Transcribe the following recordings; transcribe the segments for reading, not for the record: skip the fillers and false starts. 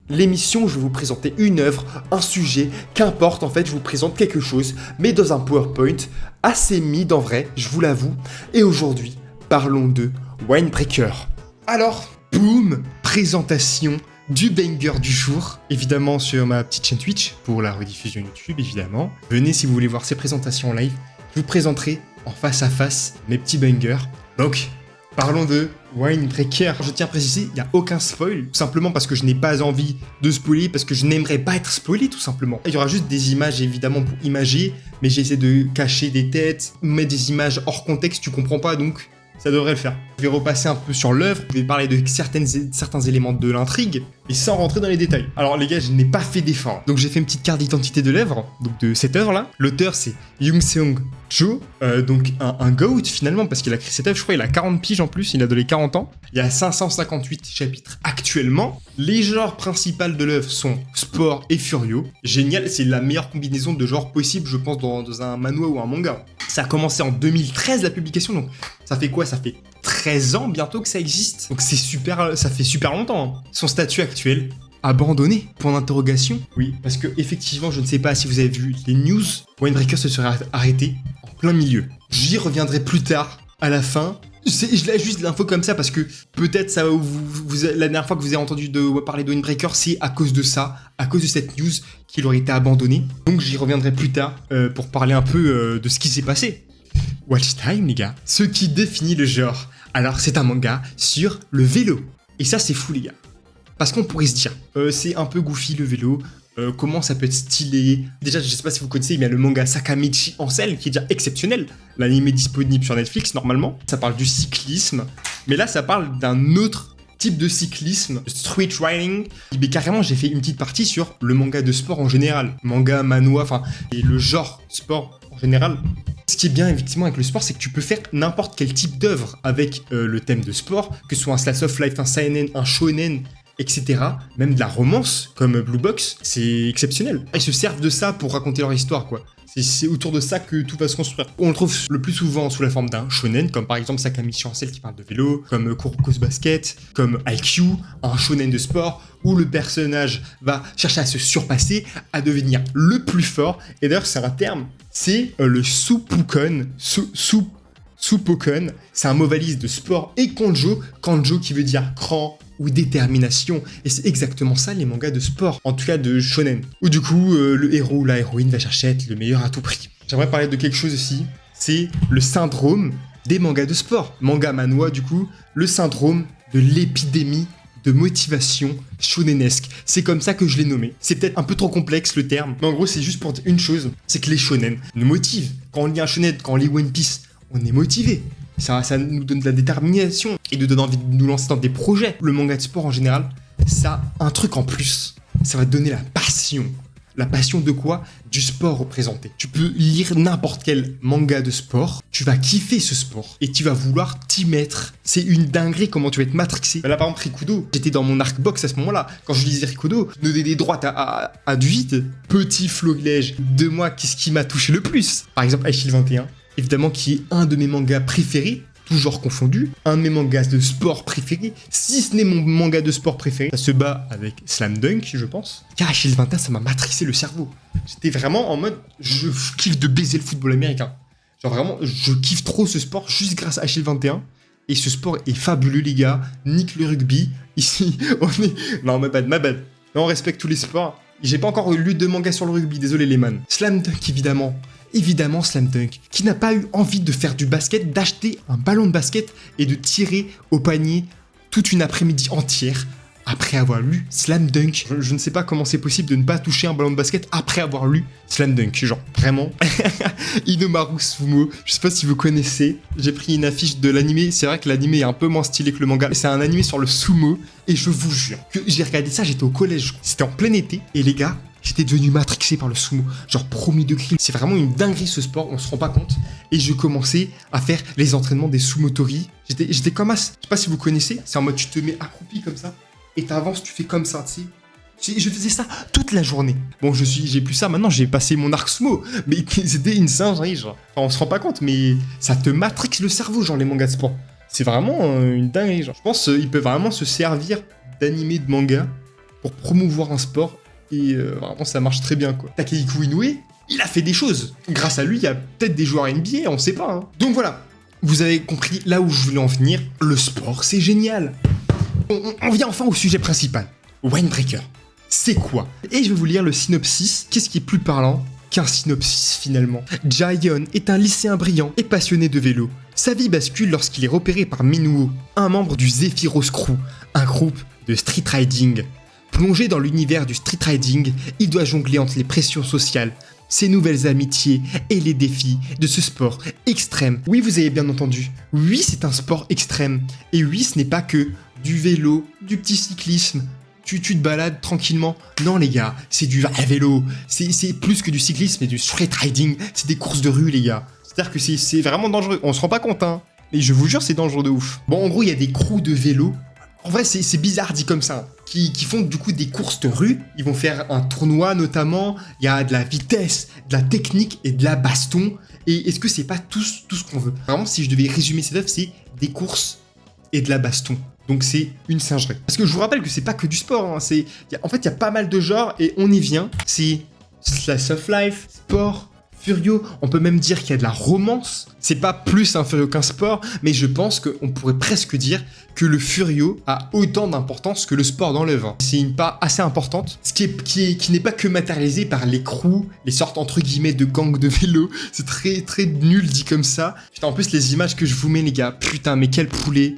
L'émission où je vais vous présenter une œuvre, un sujet, qu'importe en fait, je vous présente quelque chose, mais dans un PowerPoint assez mid en vrai, je vous l'avoue. Et aujourd'hui, parlons de Winebreaker. Alors, boum, présentation du banger du jour, évidemment sur ma petite chaîne Twitch, pour la rediffusion YouTube évidemment. Venez si vous voulez voir ces présentations en live, je vous présenterai en face à face mes petits bangers. Donc, parlons de Winebreaker. Je tiens à préciser, il n'y a aucun spoil, tout simplement parce que je n'ai pas envie de spoiler, parce que je n'aimerais pas être spoilé tout simplement. Il y aura juste des images évidemment pour imager, mais j'essaie de cacher des têtes, mettre des images hors contexte, tu comprends pas donc ça devrait le faire. Je vais repasser un peu sur l'œuvre, je vais parler de certains éléments de l'intrigue, et sans rentrer dans les détails. Alors les gars, je n'ai pas fait d'effort. Donc j'ai fait une petite carte d'identité de l'œuvre, donc de cette œuvre-là. L'auteur c'est Young Seong Jo, donc un GOAT finalement, parce qu'il a créé cette œuvre, je crois il a 40 piges en plus, il a donné 40 ans. Il y a 558 chapitres actuellement. Les genres principaux de l'œuvre sont sport et furio. Génial, c'est la meilleure combinaison de genres possible, je pense, dans un manhwa ou un manga. Ça a commencé en 2013 la publication, donc ça fait quoi? Ça fait 13 ans bientôt que ça existe. Donc c'est super, ça fait super longtemps. Hein. Son statut actuel, abandonné, point d'interrogation. Oui, parce que effectivement, je ne sais pas si vous avez vu les news, Winebreaker se serait arrêté en plein milieu. J'y reviendrai plus tard, à la fin. Je lâche juste l'info comme ça parce que peut-être ça la dernière fois que vous avez entendu parler de Winebreaker, c'est à cause de ça, à cause de cette news qu'il aurait été abandonné. Donc j'y reviendrai plus tard pour parler un peu de ce qui s'est passé. Watch time les gars, ce qui définit le genre. Alors c'est un manga sur le vélo. Et ça c'est fou les gars. Parce qu'on pourrait se dire, c'est un peu goofy le vélo, comment ça peut être stylé. Déjà, je sais pas si vous connaissez, il y a le manga Sakamichi Ansel qui est déjà exceptionnel. L'anime est disponible sur Netflix normalement. Ça parle du cyclisme, mais là ça parle d'un autre type de cyclisme, street riding. Mais carrément, j'ai fait une petite partie sur le manga de sport en général. Manga, manhwa, enfin, et le genre sport en général. Ce qui est bien effectivement avec le sport, c'est que tu peux faire n'importe quel type d'œuvre avec le thème de sport, que ce soit un slice of life, un seinen, un shonen, etc. Même de la romance, comme Blue Box, c'est exceptionnel. Ils se servent de ça pour raconter leur histoire, quoi. C'est autour de ça que tout va se construire. On le trouve le plus souvent sous la forme d'un shonen, comme par exemple Sakamichi Ansel qui parle de vélo, comme Kuroko's Basket, comme IQ, un shonen de sport, où le personnage va chercher à se surpasser, à devenir le plus fort. Et d'ailleurs, c'est un terme, c'est le Suppukon. Suppukon, c'est un mot valise de sport et kanjo. Kanjo qui veut dire cran ou détermination. Et c'est exactement ça les mangas de sport, en tout cas de shonen. Où du coup, le héros ou la héroïne va chercher à être le meilleur à tout prix. J'aimerais parler de quelque chose aussi, c'est le syndrome des mangas de sport. Manga manhwa du coup, le syndrome de l'épidémie de motivation shonenesque. C'est comme ça que je l'ai nommé. C'est peut-être un peu trop complexe le terme, mais en gros c'est juste pour dire une chose, c'est que les shonen nous motivent. Quand on lit un shonen, quand on lit One Piece, on est motivé. Ça nous donne de la détermination et nous donne envie de nous lancer dans des projets. Le manga de sport en général, ça a un truc en plus. Ça va te donner la passion. La passion de quoi? Du sport représenté. Tu peux lire n'importe quel manga de sport, tu vas kiffer ce sport et tu vas vouloir t'y mettre. C'est une dinguerie comment tu vas être matrixé. Là par exemple Rikudo, j'étais dans mon arc box à ce moment-là. Quand je lisais Rikudo, je donnais des droites à du vide. Petit florilège de moi, qu'est-ce qui m'a touché le plus? Par exemple Aishil 21. Évidemment, qui est un de mes mangas préférés, toujours confondu, un de mes mangas de sport préférés, si ce n'est mon manga de sport préféré. Ça se bat avec Slam Dunk, je pense. Car Achilles 21, ça m'a matrixé le cerveau. J'étais vraiment en mode, je kiffe de baiser le football américain. Genre vraiment, je kiffe trop ce sport juste grâce à Achilles 21. Et ce sport est fabuleux, les gars. Nique le rugby. Ici, on est... Non, ma bad. Non, on respecte tous les sports. J'ai pas encore lu de manga sur le rugby, désolé les man. Slam Dunk, évidemment Slam Dunk, qui n'a pas eu envie de faire du basket, d'acheter un ballon de basket et de tirer au panier toute une après-midi entière après avoir lu Slam Dunk. Je ne sais pas comment c'est possible de ne pas toucher un ballon de basket après avoir lu Slam Dunk, genre vraiment. Inomaru Sumo, je sais pas si vous connaissez, j'ai pris une affiche de l'animé, c'est vrai que l'animé est un peu moins stylé que le manga, c'est un animé sur le sumo, et je vous jure que j'ai regardé ça, j'étais au collège, c'était en plein été, et les gars, j'étais devenu matrixé par le sumo, genre premier degré. C'est vraiment une dinguerie ce sport, on se rend pas compte. Et je commençais à faire les entraînements des sumotori. J'étais comme as. Je sais pas si vous connaissez, c'est en mode tu te mets accroupi comme ça et t'avances, tu fais comme ça, tu sais. Je faisais ça toute la journée. Bon, j'ai plus ça maintenant, j'ai passé mon arc sumo. Mais c'était une singerie, genre. Enfin, on se rend pas compte, mais ça te matrixe le cerveau, genre les mangas de sport. C'est vraiment une dinguerie, genre. Je pense qu'il peut vraiment se servir d'animé de manga pour promouvoir un sport. Et vraiment, ça marche très bien, quoi. Takehiko Inoue, il a fait des choses. Grâce à lui, il y a peut-être des joueurs NBA, on sait pas. Hein. Donc voilà, vous avez compris là où je voulais en venir. Le sport, c'est génial. On vient enfin au sujet principal. Winebreaker, c'est quoi? Et je vais vous lire le synopsis. Qu'est-ce qui est plus parlant qu'un synopsis finalement? Jaeyeon est un lycéen brillant et passionné de vélo. Sa vie bascule lorsqu'il est repéré par Minuo, un membre du Zephyros Crew, un groupe de street riding. Plongé dans l'univers du street riding, il doit jongler entre les pressions sociales, ses nouvelles amitiés et les défis de ce sport extrême. Oui, vous avez bien entendu. Oui, c'est un sport extrême. Et oui, ce n'est pas que du vélo, du petit cyclisme. Tu te balades tranquillement. Non les gars, c'est du vrai vélo. C'est plus que du cyclisme et du street riding. C'est des courses de rue les gars. C'est-à-dire que c'est vraiment dangereux. On se rend pas compte hein. Mais je vous jure, c'est dangereux de ouf. Bon, en gros, il y a des crews de vélo. En vrai, c'est bizarre dit comme ça. Qui font du coup des courses de rue. Ils vont faire un tournoi notamment. Il y a de la vitesse, de la technique et de la baston. Et est-ce que c'est pas tout ce qu'on veut? Vraiment, si je devais résumer cette œuvre, c'est des courses et de la baston. Donc c'est une singerie. Parce que je vous rappelle que c'est pas que du sport. Hein. En fait, il y a pas mal de genres et on y vient. C'est slice of life, sport, Furio. On peut même dire qu'il y a de la romance. C'est pas plus un Furio qu'un sport, mais je pense qu'on pourrait presque dire que le Furio a autant d'importance que le sport dans l'œuvre. C'est une part assez importante, ce qui n'est pas que matérialisé par les crews, les sortes entre guillemets de gangs de vélo. C'est très très nul dit comme ça. Putain, en plus les images que je vous mets les gars, putain mais quel poulet,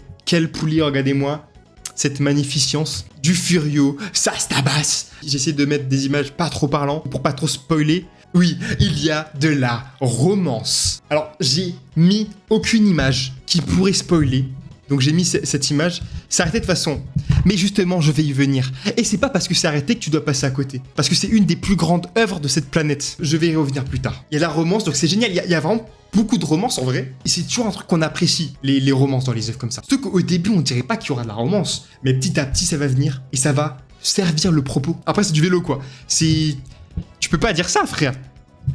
regardez-moi. Cette magnificence du Furio, ça se tabasse. J'essaie de mettre des images pas trop parlantes pour pas trop spoiler. Oui, il y a de la romance. Alors, j'ai mis aucune image qui pourrait spoiler. Donc j'ai mis cette image. C'est arrêté de façon. Mais justement, je vais y venir. Et c'est pas parce que c'est arrêté que tu dois passer à côté. Parce que c'est une des plus grandes œuvres de cette planète. Je vais y revenir plus tard. Il y a la romance, donc c'est génial. Il y a vraiment beaucoup de romance en vrai. Et c'est toujours un truc qu'on apprécie, les romances dans les œuvres comme ça. Surtout qu'au début, on dirait pas qu'il y aura de la romance. Mais petit à petit, ça va venir. Et ça va servir le propos. Après, c'est du vélo, quoi. Tu peux pas dire ça, frère.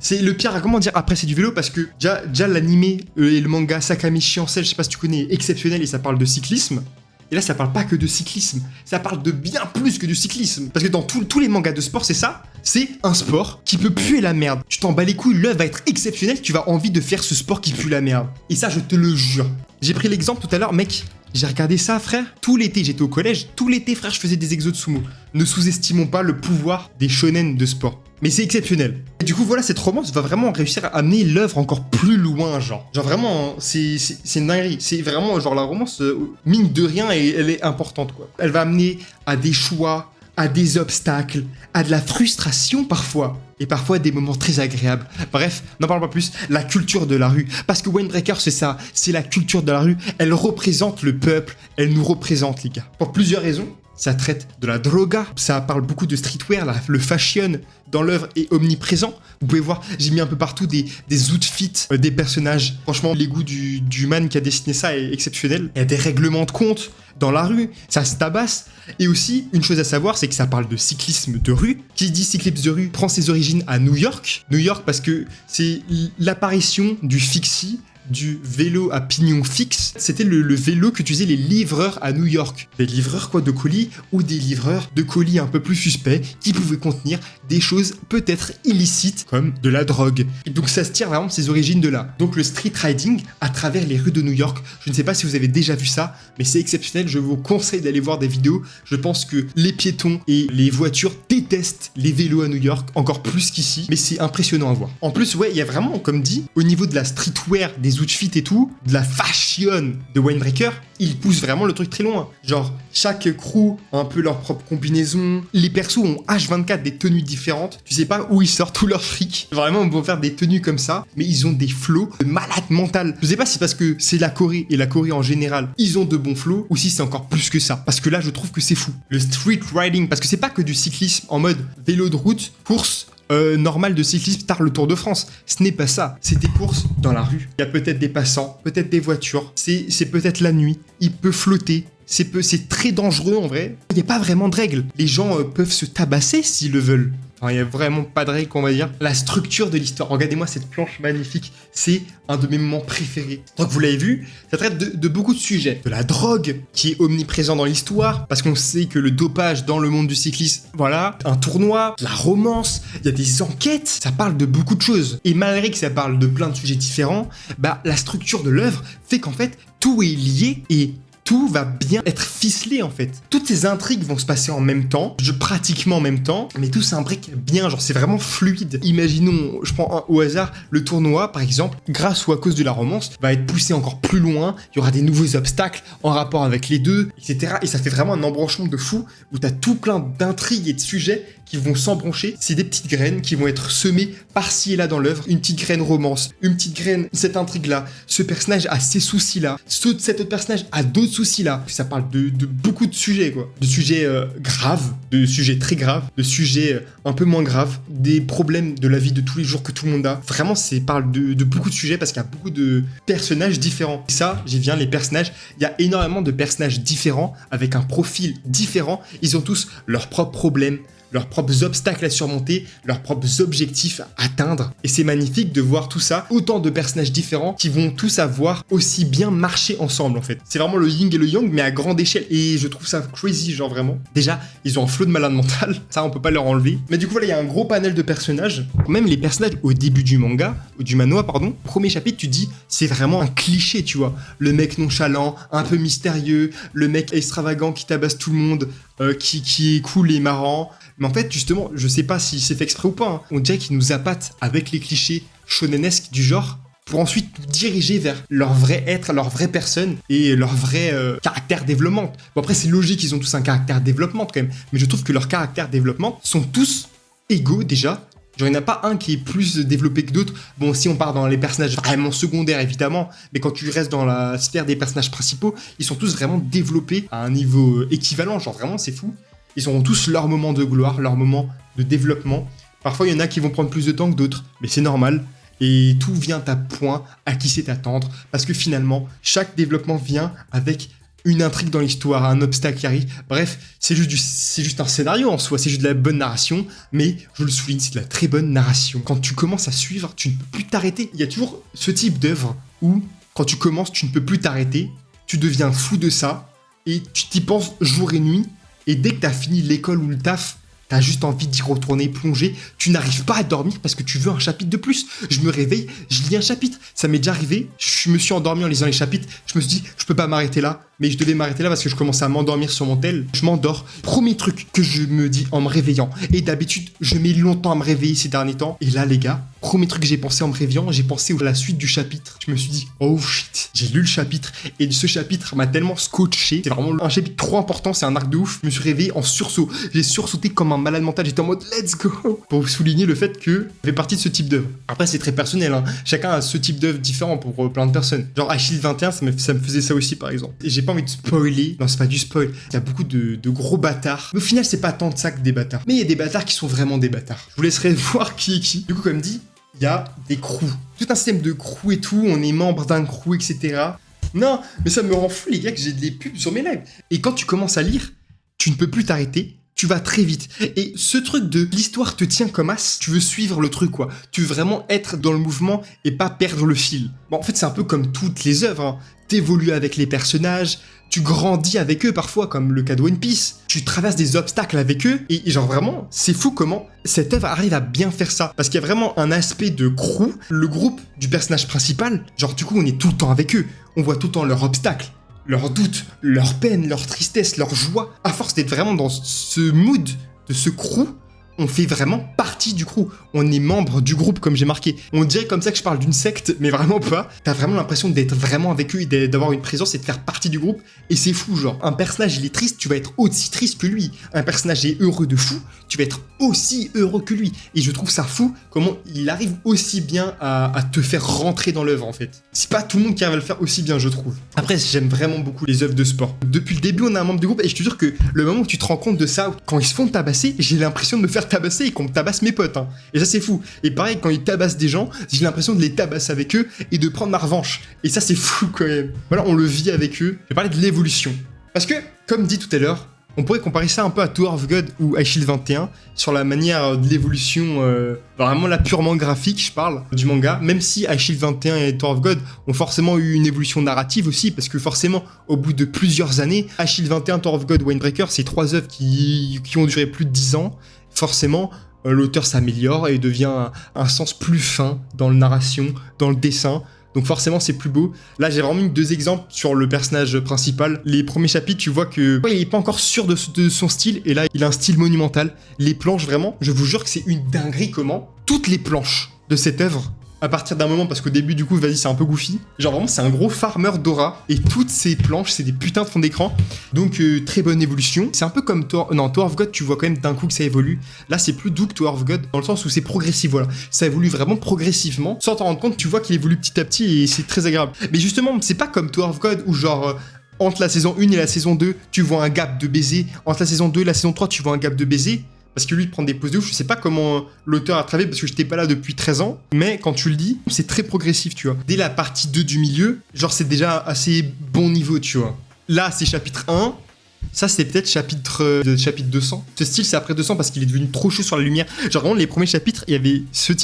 C'est le pire à comment dire après c'est du vélo parce que déjà l'animé et le manga Sakamichi Ansel, je sais pas si tu connais, est exceptionnel et ça parle de cyclisme. Et là ça parle pas que de cyclisme, ça parle de bien plus que du cyclisme. Parce que dans tous les mangas de sport c'est ça, c'est un sport qui peut puer la merde. Tu t'en bats les couilles, l'œuvre va être exceptionnelle, tu vas envie de faire ce sport qui pue la merde. Et ça je te le jure. J'ai pris l'exemple tout à l'heure, mec. J'ai regardé ça, frère. Tout l'été, j'étais au collège. Tout l'été, frère, je faisais des exos de sumo. Ne sous-estimons pas le pouvoir des shonen de sport. Mais c'est exceptionnel. Et du coup, voilà, cette romance va vraiment réussir à amener l'œuvre encore plus loin, genre. Genre vraiment, c'est une dinguerie. C'est vraiment, genre, la romance, mine de rien, et elle est importante, quoi. Elle va amener à des choix, à des obstacles, à de la frustration parfois. Et parfois des moments très agréables. Bref, n'en parlons pas plus. La culture de la rue. Parce que Winebreaker, c'est ça. C'est la culture de la rue. Elle représente le peuple. Elle nous représente, les gars. Pour plusieurs raisons. Ça traite de la droga. Ça parle beaucoup de streetwear. Le fashion dans l'œuvre est omniprésent. Vous pouvez voir, j'ai mis un peu partout des outfits des personnages. Franchement, les goûts du man qui a dessiné ça est exceptionnel. Il y a des règlements de compte dans la rue. Ça se tabasse. Et aussi, une chose à savoir, c'est que ça parle de cyclisme de rue. Qui dit cyclisme de rue prend ses origines à New York. New York parce que c'est l'apparition du fixie, du vélo à pignon fixe. C'était le vélo qu'utilisaient les livreurs à New York. Des livreurs quoi de colis ou des livreurs de colis un peu plus suspects qui pouvaient contenir des choses peut-être illicites comme de la drogue. Et donc ça se tire vraiment de ses origines de là. Donc le street riding à travers les rues de New York. Je ne sais pas si vous avez déjà vu ça, mais c'est exceptionnel. Je vous conseille d'aller voir des vidéos. Je pense que les piétons et les voitures détestent les vélos à New York encore plus qu'ici, mais c'est impressionnant à voir. En plus, ouais, il y a vraiment, comme dit, au niveau de la streetwear, des outfits et tout, de la fashion de Winebreaker, il pousse vraiment le truc très loin. Genre, chaque crew a un peu leur propre combinaison. Les persos ont H24 des tenues différentes. Tu sais pas où ils sortent tout leur fric. Vraiment, on peut faire des tenues comme ça, mais ils ont des flows de malade mental. Je sais pas si c'est parce que c'est la Corée et la Corée en général, ils ont de bons flows, ou si c'est encore plus que ça. Parce que là, je trouve que c'est fou. Le street riding, parce que c'est pas que du cyclisme en mode vélo de route, course, normal de cyclisme tard le Tour de France. Ce n'est pas ça. C'est des courses dans la rue. Il y a peut-être des passants, peut-être des voitures. C'est peut-être la nuit. Il peut flotter. C'est très dangereux en vrai. Il n'y a pas vraiment de règles. Les gens peuvent se tabasser s'ils le veulent. Enfin, il n'y a vraiment pas de règle, on va dire. La structure de l'histoire. Regardez-moi cette planche magnifique. C'est un de mes moments préférés. Donc, vous l'avez vu, ça traite de beaucoup de sujets. De la drogue, qui est omniprésent dans l'histoire, parce qu'on sait que le dopage dans le monde du cyclisme, voilà. Un tournoi, de la romance, il y a des enquêtes. Ça parle de beaucoup de choses. Et malgré que ça parle de plein de sujets différents, bah, la structure de l'œuvre fait qu'en fait, tout est lié et tout va bien être ficelé en fait. Toutes ces intrigues vont se passer en même temps, pratiquement en même temps, mais tout s'imbrique bien, genre c'est vraiment fluide. Imaginons, je prends au hasard, le tournoi par exemple, grâce ou à cause de la romance, va être poussé encore plus loin, il y aura des nouveaux obstacles en rapport avec les deux, etc. Et ça fait vraiment un embranchement de fou, où t'as tout plein d'intrigues et de sujets qui vont s'embrancher. C'est des petites graines qui vont être semées par-ci et là dans l'œuvre. Une petite graine romance, une petite graine, cette intrigue-là. Ce personnage a ces soucis-là. Cet autre personnage a d'autres soucis-là. Ça parle de beaucoup de sujets, quoi. De sujets graves, de sujets très graves, de sujets un peu moins graves, des problèmes de la vie de tous les jours que tout le monde a. Vraiment, ça parle de beaucoup de sujets parce qu'il y a beaucoup de personnages différents. Et ça, j'y viens, les personnages. Il y a énormément de personnages différents avec un profil différent. Ils ont tous leurs propres problèmes, leurs propres obstacles à surmonter, leurs propres objectifs à atteindre. Et c'est magnifique de voir tout ça, autant de personnages différents qui vont tous avoir aussi bien marché ensemble en fait. C'est vraiment le yin et le yang mais à grande échelle et je trouve ça crazy genre vraiment. Déjà, ils ont un flot de malade mental, ça on peut pas leur enlever. Mais du coup voilà, il y a un gros panel de personnages. Même les personnages au début du manga, ou du manhwa pardon, premier chapitre tu dis c'est vraiment un cliché tu vois. Le mec nonchalant, un peu mystérieux, le mec extravagant qui tabasse tout le monde, qui est cool et marrant. Mais en fait, justement, je sais pas si c'est fait exprès ou pas, hein. On dirait qu'ils nous appâtent avec les clichés shonenesques du genre pour ensuite nous diriger vers leur vrai être, leur vraie personne et leur vrai caractère développement. Bon après, c'est logique, ils ont tous un caractère développement quand même, mais je trouve que leurs caractères développement sont tous égaux déjà. Genre, il n'y en a pas un qui est plus développé que d'autres. Bon, si on part dans les personnages vraiment secondaires, évidemment, mais quand tu restes dans la sphère des personnages principaux, ils sont tous vraiment développés à un niveau équivalent. Genre, vraiment, c'est fou. Ils auront tous leur moment de gloire, leur moment de développement. Parfois, il y en a qui vont prendre plus de temps que d'autres, mais c'est normal. Et tout vient à point à qui c'est attendre. Parce que finalement, chaque développement vient avec une intrigue dans l'histoire, un obstacle qui arrive. Bref, c'est juste un scénario en soi, c'est juste de la bonne narration, mais je le souligne, c'est de la très bonne narration. Quand tu commences à suivre, tu ne peux plus t'arrêter. Il y a toujours ce type d'œuvre où, quand tu commences, tu ne peux plus t'arrêter, tu deviens fou de ça, et tu t'y penses jour et nuit, et dès que t'as fini l'école ou le taf, t'as juste envie d'y retourner plonger, tu n'arrives pas à dormir parce que tu veux un chapitre de plus. Je me réveille, je lis un chapitre, ça m'est déjà arrivé, je me suis endormi en lisant les chapitres, je me suis dit, je peux pas m'arrêter là, mais je devais m'arrêter là parce que je commençais à m'endormir sur mon tel. Je m'endors. Premier truc que je me dis en me réveillant. Et d'habitude, je mets longtemps à me réveiller ces derniers temps. Et là, les gars, premier truc que j'ai pensé en me réveillant, j'ai pensé à la suite du chapitre. Je me suis dit, oh shit, j'ai lu le chapitre. Et ce chapitre m'a tellement scotché. C'est vraiment un chapitre trop important, c'est un arc de ouf. Je me suis réveillé en sursaut. J'ai sursauté comme un malade mental. J'étais en mode, let's go. Pour souligner le fait que je fais partie de ce type d'œuvre. Après, c'est très personnel, hein. Chacun a ce type d'œuvre différent pour plein de personnes. Genre, Achille 21, ça me faisait ça aussi, par exemple. Et j'ai pas envie de spoiler. Non, c'est pas du spoil. Il y a beaucoup de gros bâtards. Mais au final, c'est pas tant de ça que des bâtards. Mais il y a des bâtards qui sont vraiment des bâtards. Je vous laisserai voir qui est qui. Du coup, comme dit, il y a des crews. Tout un système de crew et tout. On est membre d'un crew, etc. Non, mais ça me rend fou, les gars, que j'ai des pubs sur mes lives. Et quand tu commences à lire, tu ne peux plus t'arrêter. Tu vas très vite. Et ce truc de l'histoire te tient comme as, tu veux suivre le truc, quoi. Tu veux vraiment être dans le mouvement et pas perdre le fil. Bon, en fait, c'est un peu comme toutes les œuvres, hein. T'évolues avec les personnages, tu grandis avec eux parfois, comme le cas de One Piece. Tu traverses des obstacles avec eux. Et genre vraiment, c'est fou comment cette œuvre arrive à bien faire ça. Parce qu'il y a vraiment un aspect de crew, le groupe du personnage principal. Genre du coup, on est tout le temps avec eux. On voit tout le temps leurs obstacles, leurs doutes, leurs peines, leur tristesse, leur joie. À force d'être vraiment dans ce mood de ce crew, on fait vraiment partie du crew. On est membre du groupe, comme j'ai marqué. On dirait comme ça que je parle d'une secte, mais vraiment pas. T'as vraiment l'impression d'être vraiment avec eux et d'avoir une présence et de faire partie du groupe. Et c'est fou, genre. Un personnage, il est triste, tu vas être aussi triste que lui. Un personnage est heureux de fou, tu vas être aussi heureux que lui. Et je trouve ça fou comment il arrive aussi bien à te faire rentrer dans l'œuvre, en fait. C'est pas tout le monde qui arrive à le faire aussi bien, je trouve. Après, j'aime vraiment beaucoup les œuvres de sport. Depuis le début, on a un membre du groupe et je te jure que le moment où tu te rends compte de ça, quand ils se font tabasser, j'ai l'impression de me faire tabasser et qu'on me tabasse mes potes, hein. Et ça, c'est fou. Et pareil, quand ils tabassent des gens, j'ai l'impression de les tabasser avec eux et de prendre ma revanche. Et ça, c'est fou quand même. Voilà, on le vit avec eux. Je vais parler de l'évolution. Parce que, comme dit tout à l'heure, On pourrait comparer ça un peu à Tower of God ou Ice Shield 21 sur la manière de l'évolution, vraiment là purement graphique, je parle, du manga. Même si Ice Shield 21 et Tower of God ont forcément eu une évolution narrative aussi, parce que forcément, au bout de plusieurs années, Ice Shield 21, Tower of God, Windbreaker, c'est 3 œuvres qui ont duré plus de 10 ans. Forcément, l'auteur s'améliore et devient un sens plus fin dans la narration, dans le dessin. Donc forcément c'est plus beau. Là j'ai vraiment mis 2 exemples sur le personnage principal. Les premiers chapitres tu vois que il est pas encore sûr de son style et là il a un style monumental. Les planches vraiment, je vous jure que c'est une dinguerie comment toutes les planches de cette œuvre, à partir d'un moment, parce qu'au début du coup vas-y c'est un peu goofy, genre vraiment c'est un gros farmer d'aura et toutes ces planches c'est des putains de fonds d'écran, donc très bonne évolution. C'est un peu comme Tower of God, tu vois quand même d'un coup que ça évolue. Là c'est plus doux que Tower of God dans le sens où c'est progressif, voilà, ça évolue vraiment progressivement sans t'en rendre compte, tu vois qu'il évolue petit à petit et c'est très agréable. Mais justement c'est pas comme Tower of God où genre entre la saison 1 et la saison 2 tu vois un gap de baiser, entre la saison 2 et la saison 3 tu vois un gap de baiser. Parce que lui, il prend des poses de ouf. Je sais pas comment l'auteur a travaillé parce que j'étais pas là depuis 13 ans. Mais quand tu le dis, c'est très progressif, tu vois. Dès la partie 2 du milieu, genre, c'est déjà assez bon niveau, tu vois. Là, c'est chapitre 1. Ça, c'est peut-être chapitre 200. Ce style, c'est après 200 parce qu'il est devenu trop chaud sur la lumière. Genre, vraiment, les premiers chapitres, il y avait ce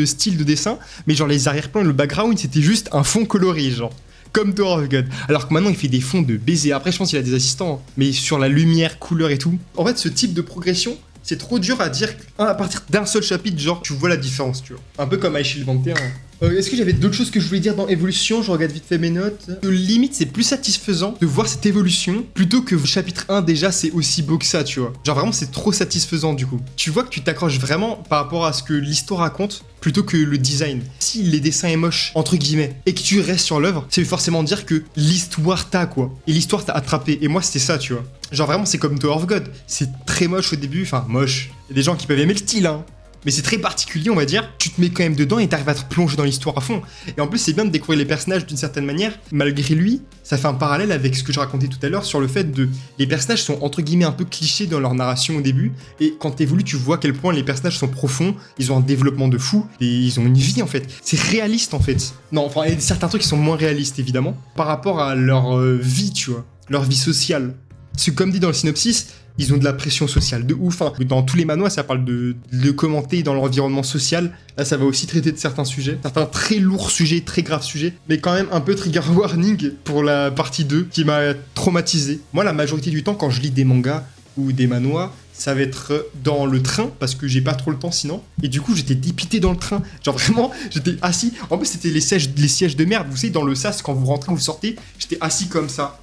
style de dessin. Mais genre, les arrière-plans et le background, c'était juste un fond coloré, genre. Comme Tower of God. Alors que maintenant, il fait des fonds de baiser. Après, je pense qu'il a des assistants. Hein. Mais sur la lumière, couleur et tout. En fait, ce type de progression, c'est trop dur à dire à partir d'un seul chapitre, genre, tu vois la différence, tu vois. Un peu comme Ice Shield 21. Est-ce que j'avais d'autres choses que je voulais dire dans évolution? Je regarde vite fait mes notes. Limite, c'est plus satisfaisant de voir cette évolution plutôt que chapitre 1, déjà, c'est aussi beau que ça, tu vois. Genre, vraiment, c'est trop satisfaisant, du coup. Tu vois que tu t'accroches vraiment par rapport à ce que l'histoire raconte plutôt que le design. Si les dessins est moche, entre guillemets, et que tu restes sur l'œuvre, ça veut forcément dire que l'histoire t'a, quoi. Et l'histoire t'a attrapé. Et moi, c'était ça, tu vois. Genre, vraiment, c'est comme Tower of God. C'est très moche au début. Enfin, moche. Il y a des gens qui peuvent aimer le style, hein. Mais c'est très particulier, on va dire. Tu te mets quand même dedans et t'arrives à te plonger dans l'histoire à fond. Et en plus, c'est bien de découvrir les personnages d'une certaine manière. Malgré lui, ça fait un parallèle avec ce que je racontais tout à l'heure sur le fait de... Les personnages sont entre guillemets un peu clichés dans leur narration au début. Et quand t'évolues, tu vois à quel point les personnages sont profonds. Ils ont un développement de fou. Et ils ont une vie, en fait. C'est réaliste, en fait. Non, enfin, il y a certains trucs qui sont moins réalistes, évidemment. Par rapport à leur vie, tu vois. Leur vie sociale. Parce que comme dit dans le synopsis... Ils ont de la pression sociale de ouf. Hein. Dans tous les manois, ça parle de commenter dans l'environnement social. Là, ça va aussi traiter de certains sujets. Certains très lourds sujets, très graves sujets. Mais quand même un peu trigger warning pour la partie 2 qui m'a traumatisé. Moi, la majorité du temps, quand je lis des mangas ou des manois, ça va être dans le train parce que j'ai pas trop le temps sinon. Et du coup, j'étais dépité dans le train. Genre vraiment, j'étais assis. En plus, c'était les sièges de merde. Vous savez, dans le sas, quand vous rentrez, vous sortez, j'étais assis comme ça.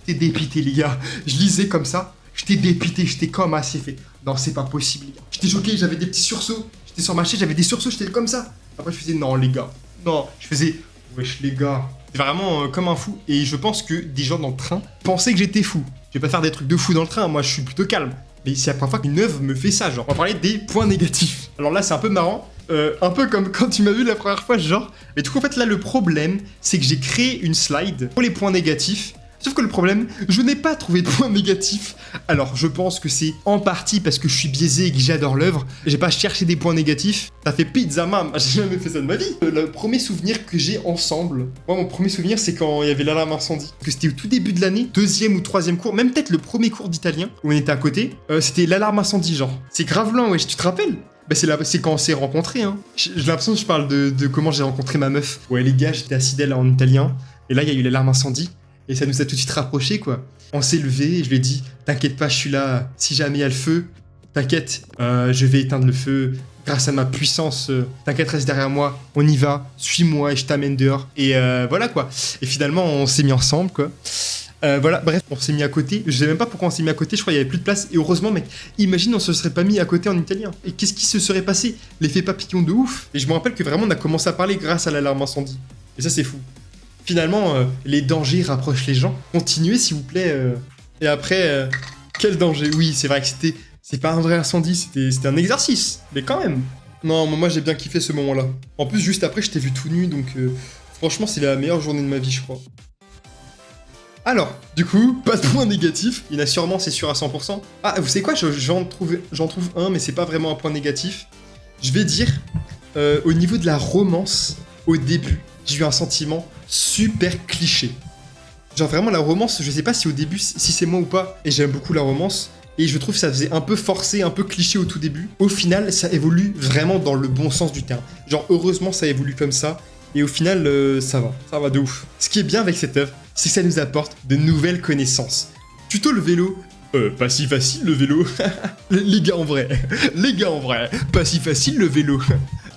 J'étais dépité, les gars. Je lisais comme ça. J'étais dépité, j'étais comme assez fait. Non, c'est pas possible, les gars. J'étais choqué, j'avais des petits sursauts. J'étais sur ma chaise, j'avais des sursauts, j'étais comme ça. Après, je faisais, non, les gars. Non, je faisais, wesh, les gars. C'est vraiment comme un fou. Et je pense que des gens dans le train pensaient que j'étais fou. Je vais pas faire des trucs de fou dans le train, moi, je suis plutôt calme. Mais c'est la première fois qu'une œuvre me fait ça, genre. On va parler des points négatifs. Alors là, c'est un peu marrant. Un peu comme quand tu m'as vu la première fois, genre. Mais du coup, en fait, là, le problème, c'est que j'ai créé une slide pour les points négatifs. Sauf que le problème, je n'ai pas trouvé de points négatifs. Alors, je pense que c'est en partie parce que je suis biaisé et que j'adore l'œuvre. J'ai pas cherché des points négatifs. Ça fait pizza mam, j'ai jamais fait ça de ma vie. Le premier souvenir que j'ai ensemble, moi, mon premier souvenir, c'est quand il y avait l'alarme incendie. Parce que c'était au tout début de l'année, 2e ou 3e cours, même peut-être le premier cours d'italien, où on était à côté. C'était l'alarme incendie, genre. C'est grave loin, wesh, tu te rappelles? Bah c'est quand on s'est rencontrés, hein. J'ai l'impression que je parle de comment j'ai rencontré ma meuf. Ouais, les gars, j'étais assis d'elle en italien. Et là, il y a eu l'alarme incendie. Et ça nous a tout de suite rapprochés, quoi. On s'est levés et je lui ai dit, t'inquiète pas, je suis là. Si jamais il y a le feu, t'inquiète, je vais éteindre le feu. Grâce à ma puissance, t'inquiète, reste derrière moi. On y va, suis-moi et je t'amène dehors. Et voilà, quoi. Et finalement, on s'est mis ensemble, quoi. Voilà, bref, on s'est mis à côté. Je sais même pas pourquoi on s'est mis à côté, je crois qu'il y avait plus de place. Et heureusement, mec, imagine, on se serait pas mis à côté en italien. Et qu'est-ce qui se serait passé? L'effet papillon de ouf. Et je me rappelle que vraiment, on a commencé à parler grâce à l'alarme incendie. Et ça, c'est fou. Finalement, les dangers rapprochent les gens. Continuez, s'il vous plaît. Et après, quel danger? Oui, c'est vrai que c'est pas un vrai incendie, c'était un exercice. Mais quand même. Non, moi, j'ai bien kiffé ce moment-là. En plus, juste après, je t'ai vu tout nu, donc franchement, c'est la meilleure journée de ma vie, je crois. Alors, du coup, pas de point négatif. Il y en a sûrement, c'est sûr à 100%. Ah, vous savez quoi? J'en trouve un, mais c'est pas vraiment un point négatif. Je vais dire, au niveau de la romance, au début, j'ai eu un sentiment super cliché. Genre vraiment la romance, je sais pas si au début, si c'est moi ou pas, et j'aime beaucoup la romance, Et je trouve que ça faisait un peu forcé, un peu cliché au tout début. Au final, ça évolue vraiment dans le bon sens du terme. Genre, heureusement, ça évolue comme ça. Et au final, ça va de ouf. Ce qui est bien avec cette œuvre, c'est que ça nous apporte de nouvelles connaissances. Tuto le vélo. Pas si facile le vélo. les gars en vrai, pas si facile le vélo.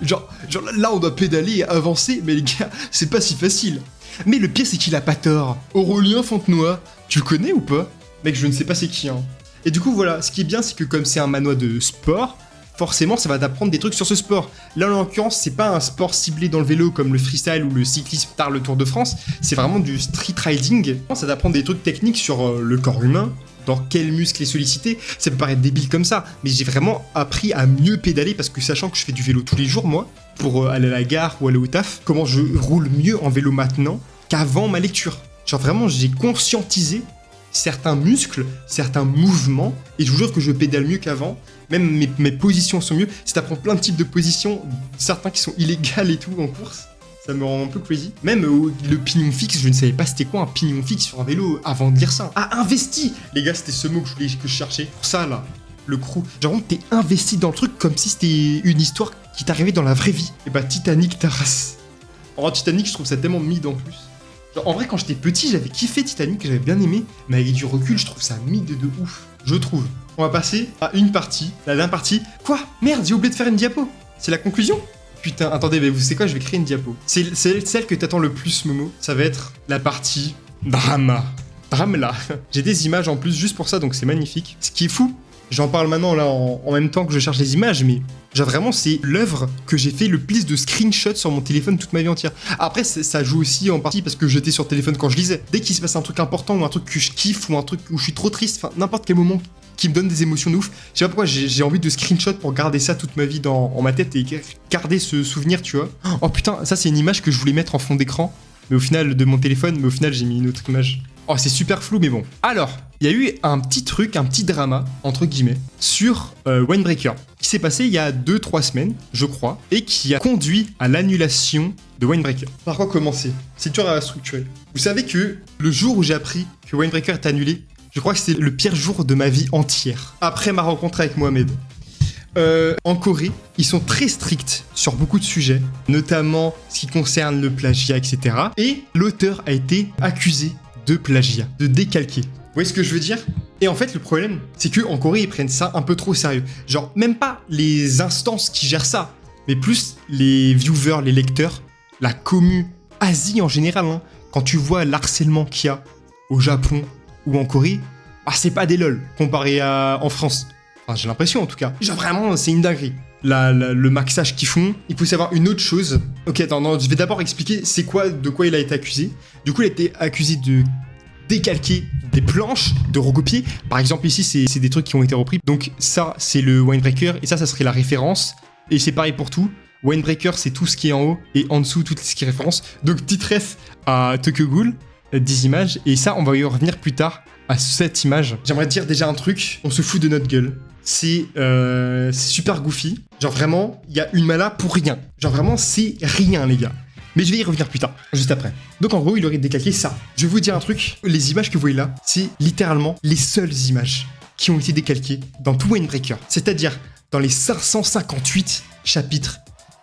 genre là on doit pédaler et avancer, mais les gars, c'est pas si facile. Mais le pire c'est qu'il a pas tort. Aurélien Fontenoy, tu le connais ou pas? Mec, je ne sais pas c'est qui, hein. Et du coup voilà, ce qui est bien c'est que comme c'est un manoir de sport, forcément ça va t'apprendre des trucs sur ce sport. Là en l'occurrence c'est pas un sport ciblé dans le vélo comme le freestyle ou le cyclisme tard le Tour de France, c'est vraiment du street riding. Ça t'apprend des trucs techniques sur le corps humain, dans quel muscle est sollicité. Ça peut paraître débile comme ça, mais j'ai vraiment appris à mieux pédaler parce que sachant que je fais du vélo tous les jours moi, pour aller à la gare ou aller au taf, comment je roule mieux en vélo maintenant qu'avant ma lecture. Genre vraiment j'ai conscientisé certains muscles, certains mouvements, et je vous jure que je pédale mieux qu'avant. Même mes positions sont mieux. Ça t'apprend plein de types de positions, certains qui sont illégales et tout en course. Ça me rend un peu crazy. Même le pignon fixe, je ne savais pas c'était quoi un pignon fixe sur un vélo avant de dire ça. Ah, investi. Les gars, c'était ce mot que je cherchais. Pour ça, là, le crew. Genre, t'es investi dans le truc comme si c'était une histoire qui t'arrivait dans la vraie vie. Et bah, Titanic, ta race. En Titanic, je trouve ça tellement mid en plus. Genre, en vrai, quand j'étais petit, j'avais kiffé Titanic, j'avais bien aimé. Mais avec du recul, je trouve ça mid de ouf. Je trouve. On va passer à une partie. La dernière partie. Quoi? Merde, j'ai oublié de faire une diapo. C'est la conclusion? Putain, attendez, mais vous savez quoi? Je vais créer une diapo. C'est celle que t'attends le plus, Momo. Ça va être la partie drama. Drame là. J'ai des images en plus juste pour ça, donc c'est magnifique. Ce qui est fou, j'en parle maintenant là en même temps que je cherche les images, mais genre vraiment c'est l'œuvre que j'ai fait le plus de screenshots sur mon téléphone toute ma vie entière. Après ça joue aussi en partie parce que j'étais sur téléphone quand je lisais. Dès qu'il se passe un truc important ou un truc que je kiffe ou un truc où je suis trop triste, enfin n'importe quel moment qui me donne des émotions de ouf, je sais pas pourquoi j'ai envie de screenshot pour garder ça toute ma vie en ma tête et garder ce souvenir, tu vois. Oh putain, ça c'est une image que je voulais mettre en fond d'écran, mais au final de mon téléphone, mais au final j'ai mis une autre image. Oh, c'est super flou, mais bon. Alors, il y a eu un petit truc, un petit drama, entre guillemets, sur Winebreaker, qui s'est passé il y a 2-3 semaines, je crois, et qui a conduit à l'annulation de Winebreaker. Par quoi commencer? C'est dur à structurer. Vous savez que le jour où j'ai appris que Winebreaker est annulé, je crois que c'est le pire jour de ma vie entière. Après ma rencontre avec Mohamed. En Corée, ils sont très stricts sur beaucoup de sujets, notamment ce qui concerne le plagiat, etc. Et l'auteur a été accusé de plagiat, de décalquer. Vous voyez ce que je veux dire? Et en fait, le problème, c'est qu'en Corée, ils prennent ça un peu trop au sérieux. Genre, même pas les instances qui gèrent ça, mais plus les viewers, les lecteurs, la commu, Asie en général. Hein. Quand tu vois l'harcèlement qu'il y a au Japon ou en Corée, bah, c'est pas des lol comparé à en France. Enfin, j'ai l'impression en tout cas. Genre vraiment, c'est une dinguerie. Le maxage qu'ils font. Il faut savoir une autre chose. Ok, attends, non, je vais d'abord expliquer de quoi il a été accusé. Du coup, il a été accusé de décalquer des planches, de recopier. Par exemple, ici, c'est des trucs qui ont été repris. Donc ça, c'est le Winebreaker, et ça serait la référence. Et c'est pareil pour tout. Winebreaker, c'est tout ce qui est en haut, et en dessous, tout ce qui est référence. Donc, petite ref à Tokyo Ghoul, 10 images. Et ça, on va y revenir plus tard à cette image. J'aimerais dire déjà un truc. On se fout de notre gueule. C'est super goofy. Genre vraiment, il y a une mala pour rien. Genre vraiment, c'est rien, les gars. Mais je vais y revenir plus tard, juste après. Donc en gros, il aurait décalqué ça. Je vais vous dire un truc. Les images que vous voyez là, c'est littéralement les seules images qui ont été décalquées dans tout Winebreaker. C'est-à-dire, dans les 558 chapitres,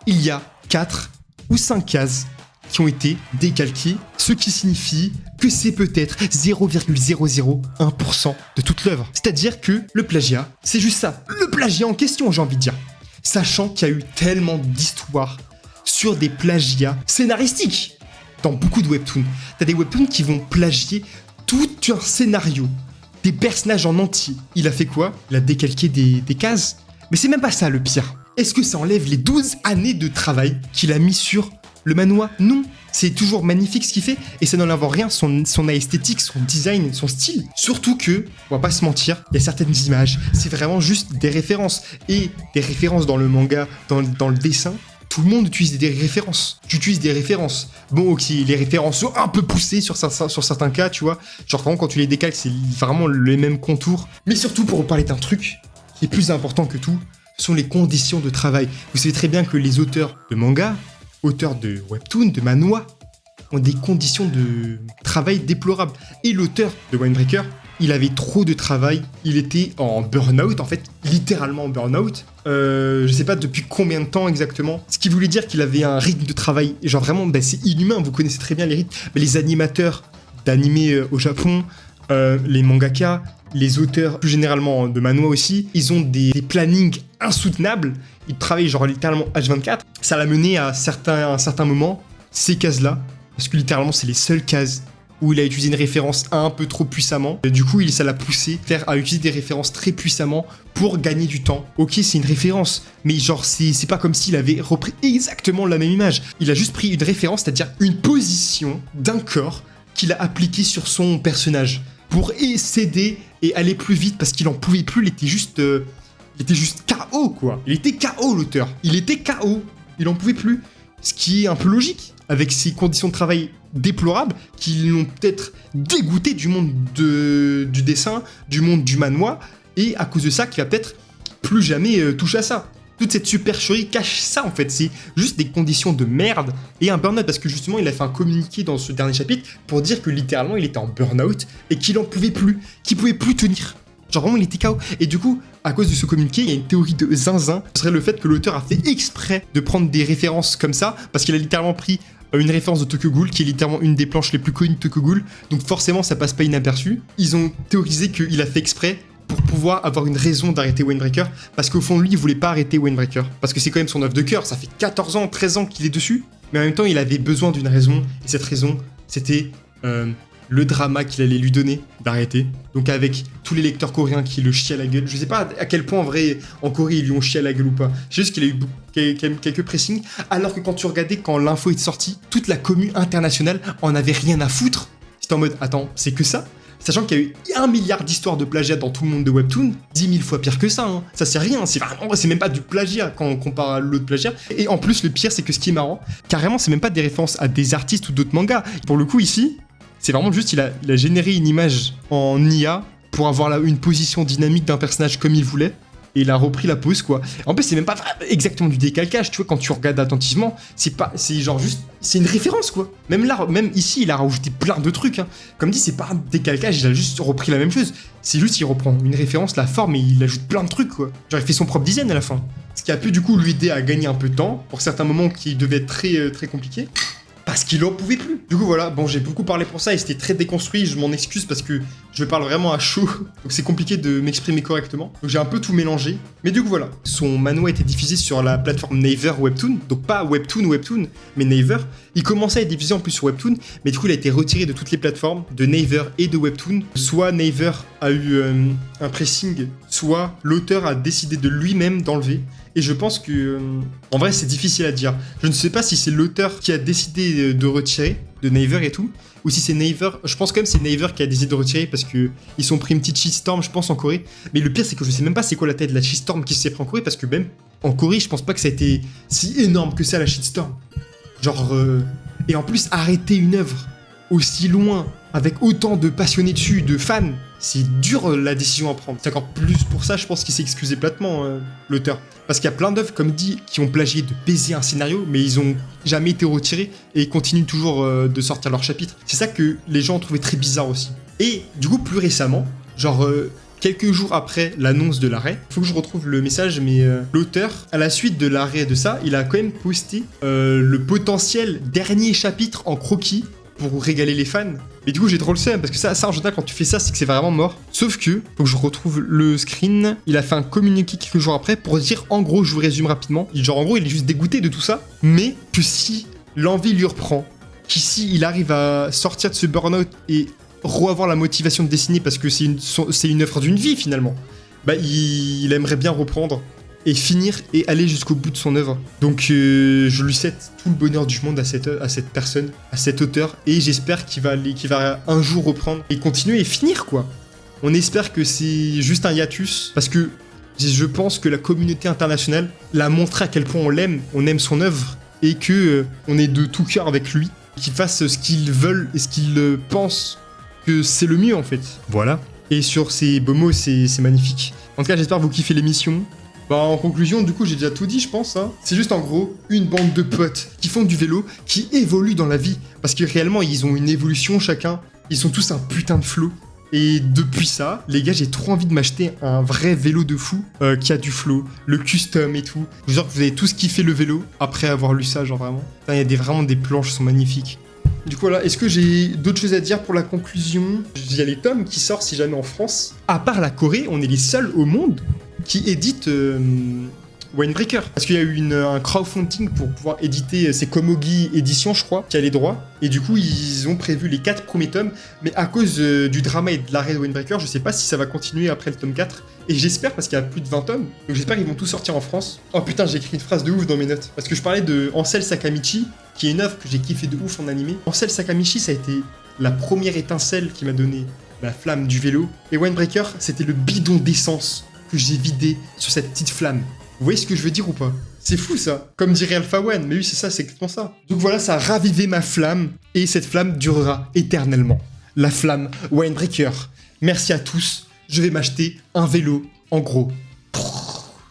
il y a 4 ou 5 cases qui ont été décalquées, ce qui signifie que c'est peut-être 0,001% de toute l'œuvre. C'est-à-dire que le plagiat, c'est juste ça. Le plagiat en question, j'ai envie de dire. Sachant qu'il y a eu tellement d'histoires sur des plagiats scénaristiques dans beaucoup de webtoons. T'as des webtoons qui vont plagier tout un scénario, des personnages en entier. Il a fait quoi? Il a décalqué des cases. Mais c'est même pas ça le pire. Est-ce que ça enlève les 12 années de travail qu'il a mis sur le manhwa? Non. C'est toujours magnifique ce qu'il fait et ça n'enlève en rien son esthétique, son design, son style. Surtout que, on va pas se mentir, il y a certaines images, c'est vraiment juste des références. Et des références dans le manga, dans le dessin, tout le monde utilise des références. Tu utilises des références. Bon, ok, les références sont un peu poussées sur certains cas, tu vois. Genre vraiment quand tu les décales, c'est vraiment les mêmes contours. Mais surtout pour vous parler d'un truc qui est plus important que tout, ce sont les conditions de travail. Vous savez très bien que les auteurs de manga, auteurs de webtoon, de manhwa, ont des conditions de travail déplorables. Et l'auteur de Windbreaker, il avait trop de travail, il était en burn-out, en fait, littéralement en burn-out. Je sais pas depuis combien de temps exactement. Ce qui voulait dire qu'il avait un rythme de travail, genre vraiment, c'est inhumain, vous connaissez très bien les rythmes. Mais les animateurs d'animés au Japon, les mangaka, les auteurs plus généralement de manhwa aussi, ils ont des plannings insoutenables. Ils travaillent genre littéralement H24. Ça l'a mené à un certain moment, ces cases-là, parce que littéralement c'est les seules cases où il a utilisé une référence un peu trop puissamment. Du coup, ça l'a poussé à utiliser des références très puissamment pour gagner du temps. Ok, c'est une référence, mais genre, c'est pas comme s'il avait repris exactement la même image. Il a juste pris une référence, c'est-à-dire une position d'un corps qu'il a appliqué sur son personnage pour s'aider et aller plus vite parce qu'il en pouvait plus. Il était juste KO, quoi. Il était KO, l'auteur. Il était KO. Il en pouvait plus. Ce qui est un peu logique, avec ses conditions de travail déplorables qui l'ont peut-être dégoûté du monde du dessin, du monde du manhwa, et à cause de ça, qui va peut-être plus jamais toucher à ça. Toute cette supercherie cache ça, en fait. C'est juste des conditions de merde et un burn-out, parce que justement, il a fait un communiqué dans ce dernier chapitre pour dire que littéralement, il était en burn-out et qu'il en pouvait plus, qu'il pouvait plus tenir. Genre vraiment, il était KO. Et du coup, à cause de ce communiqué, il y a une théorie de zinzin. Ce serait le fait que l'auteur a fait exprès de prendre des références comme ça, parce qu'il a littéralement pris une référence de Tokyo Ghoul, qui est littéralement une des planches les plus connues de Tokyo Ghoul. Donc forcément, ça passe pas inaperçu. Ils ont théorisé qu'il a fait exprès pour pouvoir avoir une raison d'arrêter Windbreaker, parce qu'au fond, lui, il voulait pas arrêter Windbreaker. Parce que c'est quand même son œuvre de cœur. Ça fait 14 ans, 13 ans qu'il est dessus. Mais en même temps, il avait besoin d'une raison. Et cette raison, c'était le drama qu'il allait lui donner d'arrêter. Donc avec tous les lecteurs coréens qui le chient à la gueule. Je sais pas à quel point en vrai en Corée ils lui ont chié à la gueule ou pas. Je sais juste qu'il a eu quelques pressings. Alors que quand tu regardais, quand l'info est sortie, toute la commu internationale en avait rien à foutre. C'était en mode attends, c'est que ça? Sachant qu'il y a eu 1 milliard d'histoires de plagiat dans tout le monde de Webtoon, 10 000 fois pire que ça, hein. Ça c'est rien, c'est même pas du plagiat quand on compare à l'autre plagiat. Et en plus le pire c'est que ce qui est marrant, carrément c'est même pas des références à des artistes ou d'autres mangas. Pour le coup ici, c'est vraiment juste il a généré une image en IA pour avoir une position dynamique d'un personnage comme il voulait. Et il a repris la pose, quoi. En plus, c'est même pas exactement du décalcage, tu vois, quand tu regardes attentivement, c'est genre juste, c'est une référence, quoi. Même là, même ici, il a rajouté plein de trucs, hein. Comme dit, c'est pas un décalcage, il a juste repris la même chose. C'est juste, il reprend une référence, la forme, et il ajoute plein de trucs, quoi. Genre, il fait son propre design à la fin. Ce qui a pu, du coup, lui aider à gagner un peu de temps, pour certains moments qui devaient être très, très compliqués. Parce qu'il en pouvait plus. Du coup, voilà, bon, j'ai beaucoup parlé pour ça et c'était très déconstruit. Je m'en excuse parce que je parle vraiment à chaud. Donc, c'est compliqué de m'exprimer correctement. Donc, j'ai un peu tout mélangé. Mais du coup, voilà. Son manhwa a été diffusé sur la plateforme Naver Webtoon. Donc, pas Webtoon, mais Naver. Il commençait à être diffusé en plus sur Webtoon. Mais du coup, il a été retiré de toutes les plateformes, de Naver et de Webtoon. Soit Naver a eu un pressing, soit l'auteur a décidé de lui-même d'enlever. Et je pense que, en vrai, c'est difficile à dire. Je ne sais pas si c'est l'auteur qui a décidé de retirer, de Naver et tout, ou si c'est Naver. Je pense quand même que c'est Naver qui a décidé de retirer parce que ils sont pris une petite shitstorm, je pense, en Corée. Mais le pire, c'est que je sais même pas c'est quoi la tête de la shitstorm qui s'est pris en Corée, parce que même en Corée, je pense pas que ça a été si énorme que ça, la shitstorm. Genre, et en plus, arrêter une œuvre aussi loin, avec autant de passionnés dessus, de fans, c'est dur la décision à prendre. C'est encore plus pour ça, je pense qu'il s'est excusé platement, l'auteur. Parce qu'il y a plein d'œuvres, comme dit, qui ont plagié de baiser un scénario, mais ils ont jamais été retirés et ils continuent toujours de sortir leurs chapitres. C'est ça que les gens ont trouvé très bizarre aussi. Et du coup, plus récemment, genre quelques jours après l'annonce de l'arrêt, il faut que je retrouve le message, mais l'auteur, à la suite de l'arrêt de ça, il a quand même posté le potentiel dernier chapitre en croquis pour régaler les fans. Et du coup, j'ai trop le seum parce que ça en général, quand tu fais ça, c'est que c'est vraiment mort. Sauf que, faut que je retrouve le screen, il a fait un communiqué quelques jours après pour dire, en gros, je vous résume rapidement, genre en gros, il est juste dégoûté de tout ça, mais que si l'envie lui reprend, qu'ici il arrive à sortir de ce burn-out et re-avoir la motivation de dessiner parce que c'est une œuvre d'une vie finalement, bah il aimerait bien reprendre et finir et aller jusqu'au bout de son œuvre. Donc je lui souhaite tout le bonheur du monde à cette personne, à cet auteur, et j'espère qu'il va un jour reprendre et continuer et finir, quoi. On espère que c'est juste un hiatus, parce que je pense que la communauté internationale l'a montré à quel point on aime son œuvre, et que on est de tout cœur avec lui, qu'il fasse ce qu'ils veulent et ce qu'ils pensent que c'est le mieux, en fait. Voilà. Et sur ces beaux mots, c'est magnifique. En tout cas, j'espère que vous kiffez l'émission. Bah en conclusion, du coup j'ai déjà tout dit je pense, hein. C'est juste en gros une bande de potes qui font du vélo, qui évoluent dans la vie. Parce que réellement ils ont une évolution chacun, ils sont tous un putain de flow. Et depuis ça, les gars, j'ai trop envie de m'acheter un vrai vélo de fou qui a du flow, le custom et tout. Je veux dire que vous avez tous kiffé le vélo après avoir lu ça, genre vraiment. Il y a vraiment des planches qui sont magnifiques. Du coup, voilà, est-ce que j'ai d'autres choses à dire pour la conclusion? Il y a les tomes qui sortent si jamais en France. À part la Corée, on est les seuls au monde qui éditent Winebreaker. Parce qu'il y a eu un crowdfunding pour pouvoir éditer, c'est Komogi Édition, je crois, qui a les droits. Et du coup, ils ont prévu les 4 premiers tomes. Mais à cause du drama et de l'arrêt de Winebreaker, je sais pas si ça va continuer après le tome 4. Et j'espère, parce qu'il y a plus de 20 tomes, donc j'espère qu'ils vont tous sortir en France. Oh putain, j'ai écrit une phrase de ouf dans mes notes. Parce que je parlais de Ansel Sakamichi, qui est une œuvre que j'ai kiffé de ouf en animé. Ansel Sakamichi, ça a été la première étincelle qui m'a donné la flamme du vélo. Et Winebreaker, c'était le bidon d'essence que j'ai vidé sur cette petite flamme. Vous voyez ce que je veux dire ou pas? C'est fou ça. Comme dirait Alpha One, mais oui c'est ça, c'est exactement ça. Donc voilà, ça a ravivé ma flamme, et cette flamme durera éternellement. La flamme Winebreaker. Merci à tous, je vais m'acheter un vélo, en gros.